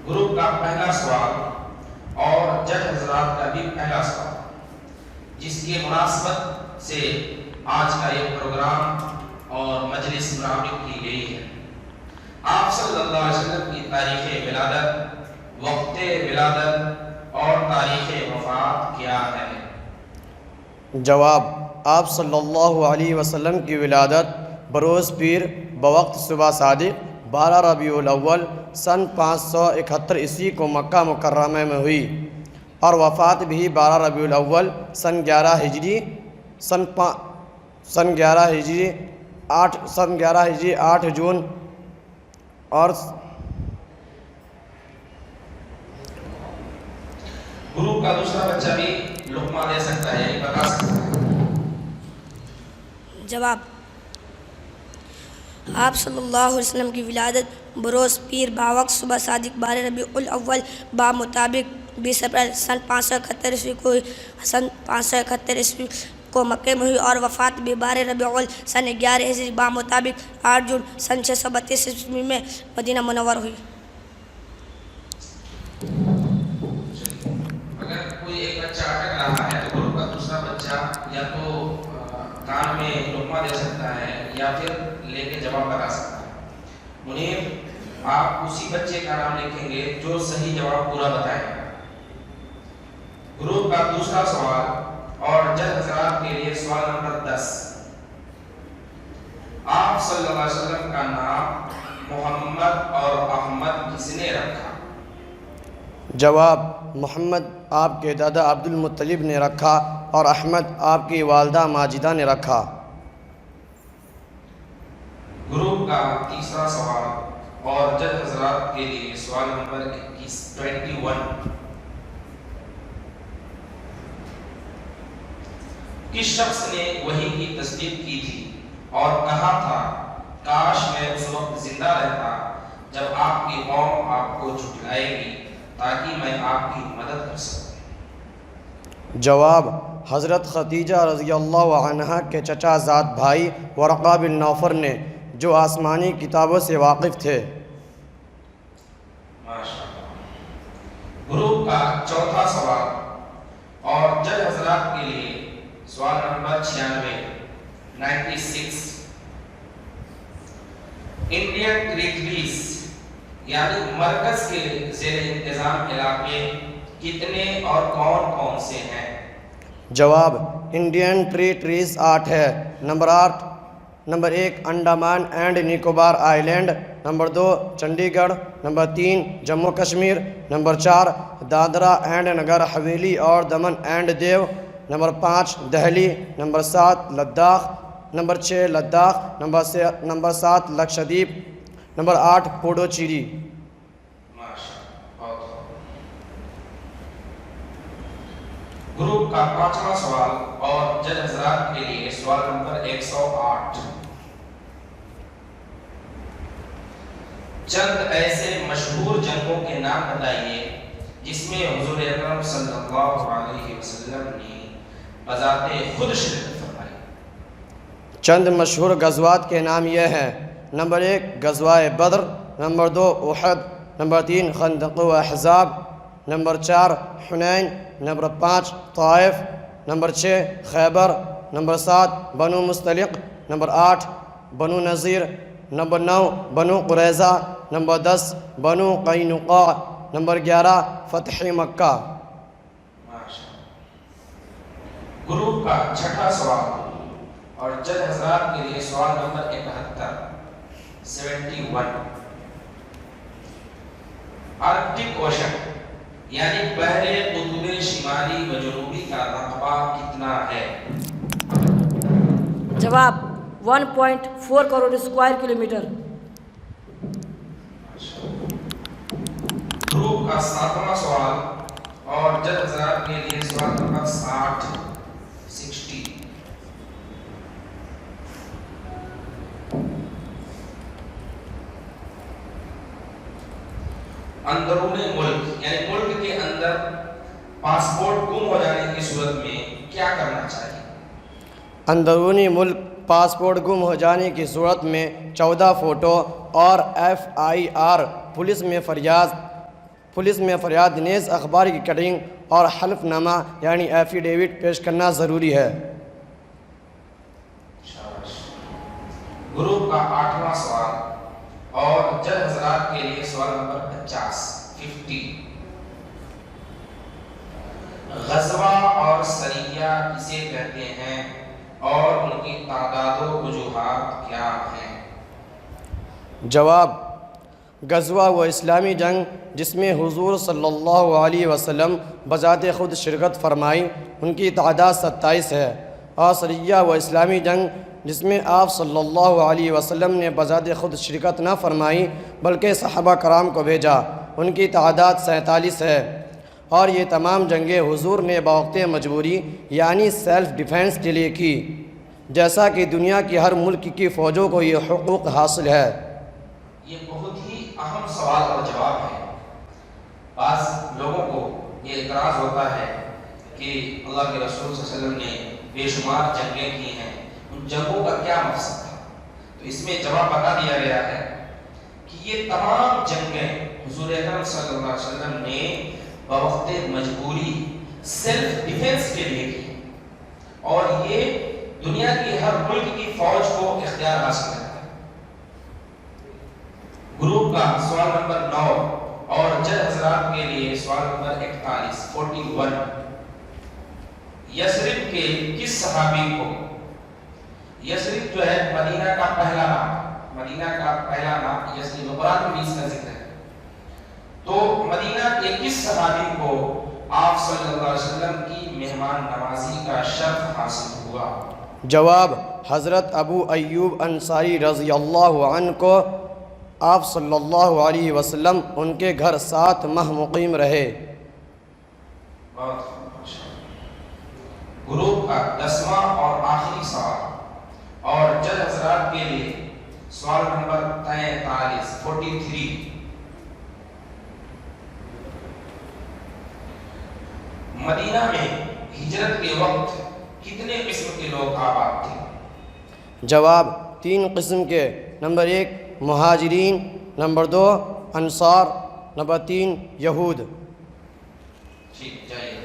Group کا پہلا سوال اور جج حضرات کا بھی پہلا سوال، جس کی مناسبت سے آج کا یہ پروگرام اور مجلس منعقد کی گئی ہے۔ آپ صلی اللہ علیہ وسلم کی تاریخ ولادت، وقت ولادت اور تاریخ وفات کیا ہے؟ جواب: آپ صلی اللہ علیہ وسلم کی ولادت بروز پیر بوقت صبح صادق 12 ربیع الاول سن 571 عیسوی کو مکہ مکرمہ میں ہوئی، اور وفات بھی 12 ربیع الاول سن 11 ہجری 8 جون اور گروپ کا دوسرا بچہ بھی لقمہ دے سکتا ہے، یعنی بتا سکتا ہے۔ جواب: آپ صلی اللہ علیہ وسلم کی ولادت بروز پیر باوقت صبح صادق 12 ربیع الاول بمطابق 20 اپریل سن 571 عیسوی کو مکہ میں ہوئی، اور وفات بھی 12 ربیع الاول سن 11 ہجری بمطابق 8 جون سن 632 عیسوی میں مدینہ منور ہوئی۔ اگر کوئی ایک بچہ اٹک رہا ہے تو گروپ کا دوسرا بچہ یا تو کان میں لقمہ دے سکتا ہے یا پھر لے کے جواب بتا سکتا ہے۔ منیر، آپ اسی بچے کا نام لکھیں گے جو صحیح جواب پورا بتائے گا۔ گروپ کا دوسرا سوال اور جج حضرات کے لیے سوال نمبر 10، آپ صلی اللہ علیہ وسلم کا نام محمد اور احمد کس نے رکھا؟ جواب: محمد آپ کے دادا عبد المطلب نے رکھا، اور احمد آپ کی والدہ ماجدہ نے رکھا۔ گروپ کا تیسرا سوال اور جج حضرات کے لیے سوال نمبر 21، کس شخص نے وحی کی تصدیق کی تھی اور کہا تھا کاش میں اس وقت زندہ رہتا جب آپ کی قوم آپ کو جھٹلائے گی تاکہ میں آپ کی مدد کر سکوں؟ جواب: حضرت خدیجہ رضی اللہ عنہا کے چچا زاد بھائی ورقہ بن نوفل نے، جو آسمانی کتابوں سے واقف تھے۔ ماشاءاللہ۔ گروپ کا چوتھا سوال اور جج حضرات کے لیے سوال نمبر 96، انڈین ٹیریٹریز یعنی مرکز کے زیر انتظام علاقے کتنے اور کون کون سے ہیں؟ جواب: انڈین ٹیریٹریز 8 ہے۔ Number 1 Andaman and Nicobar island, number 2 Chandigarh, number 3 Jammu Kashmir, number 4 Dadra and Nagar Haveli اور Daman and Diu, number 5 Delhi, number 7 Ladakh, number 6 Ladakh, number 7 Lakshadweep, number 8 Puducherry. Group کا پانچواں سوال اور جج حضرات کے لیے سوال نمبر 108، چند ایسے مشہور جنگوں کے نام بتائیے جس میں حضور اکرم صلی اللہ علیہ وسلم نے بذات خود شرکت فرمائی۔ چند مشہور غزوات کے نام یہ ہیں: نمبر 1 غزوہ بدر، نمبر 2 احد، نمبر 3 خندق و احزاب، نمبر 4 حنین، نمبر 5 طائف، نمبر 6 خیبر، نمبر 7 بنو مستلق، نمبر 8 بنو نذیر، نمبر 9 بنو قریظہ، نمبر 10 بنو قینقاع، نمبر 11 فتح مکہ۔ گروپ کا چھٹا سوال اور جج حضرات کے لیے سوال نمبر 71، آرکٹک اوشن یعنی بحر قطب شمالی و جنوبی کا رقبہ کتنا ہے؟ جواب: 1.4 کروڑ اسکوائر کلومیٹر۔ گروپ کا ساتواں سوال اور جج حضرات کے لیے سوال نمبر 60، اندرون ملک یعنی ملک کے اندر پاسپورٹ گم ہو جانے کی صورت میں کیا کرنا چاہیے؟ اندرونی ملک پاسپورٹ گم ہو جانے کی صورت میں 14 فوٹو اور FIR پولیس میں فریاد پولیس میں فریاد نیز اخبار کی کٹنگ اور حلف نامہ یعنی ایفیڈیوٹ پیش کرنا ضروری ہے۔ گروپ کا 8واں سوال اور جج حضرات کے لیے سوال نمبر 50 غزوہ اور سریہ کسے کہتے ہیں اور ان کی تعداد و وجوہات کیا ہیں؟ جواب: غزوہ وہ اسلامی جنگ جس میں حضور صلی اللہ علیہ وسلم بذات خود شرکت فرمائی، ان کی تعداد 27 ہے، اور سریہ وہ اسلامی جنگ جس میں آپ صلی اللہ علیہ وسلم نے بذات خود شرکت نہ فرمائی بلکہ صحابہ کرام کو بھیجا، ان کی تعداد 47 ہے، اور یہ تمام جنگیں حضور نے بوقت مجبوری یعنی سیلف ڈیفینس کے لیے کی، جیسا کہ دنیا کی ہر ملک کی فوجوں کو یہ حقوق حاصل ہے۔ یہ بہت ہی اہم سوال اور جواب ہے۔ بعض لوگوں کو یہ اعتراض ہوتا ہے کہ اللہ کے رسول صلی اللہ علیہ وسلم نے بے شمار جنگیں کی ہیں، ان جنگوں کا کیا مقصد تھا؟ تو اس میں جواب بتا دیا گیا ہے کہ یہ تمام جنگیں حضور اکرم صلی اللہ علیہ وسلم نے بوقت مجبوری سیلف ڈیفینس کے لیے کی، اور یہ دنیا کی ہر ملک کی فوج کو اختیار حاصل ہے۔ گروپ کا سوال نمبر 9 اور جج حضرات کے لیے سوال نمبر 41 یثرب کے کس صحابی کو، یثرب جو ہے مدینہ کا پہلا نام یثرب، قرآن میں اس کا ذکر ہے، تو مدینہ کے کس صحابی کو آپ صلی اللہ علیہ وسلم کی مہمان نوازی کا شرف حاصل ہوا؟ جواب: حضرت ابو ایوب انصاری رضی اللہ عنہ کو آپ صلی اللہ علیہ وسلم ان کے گھر 7 ماہ مقیم رہے۔ گروپ کا 10واں اور آخری سوال اور جج حضرات کے لیے سوال نمبر 43 مدینہ میں ہجرت کے وقت کتنے قسم کے لوگ آباد تھے؟ جواب: 3 قسم کے، نمبر 1 مہاجرین، نمبر 2 انصار، نمبر 3 یہود۔ ٹھیک، جائیے۔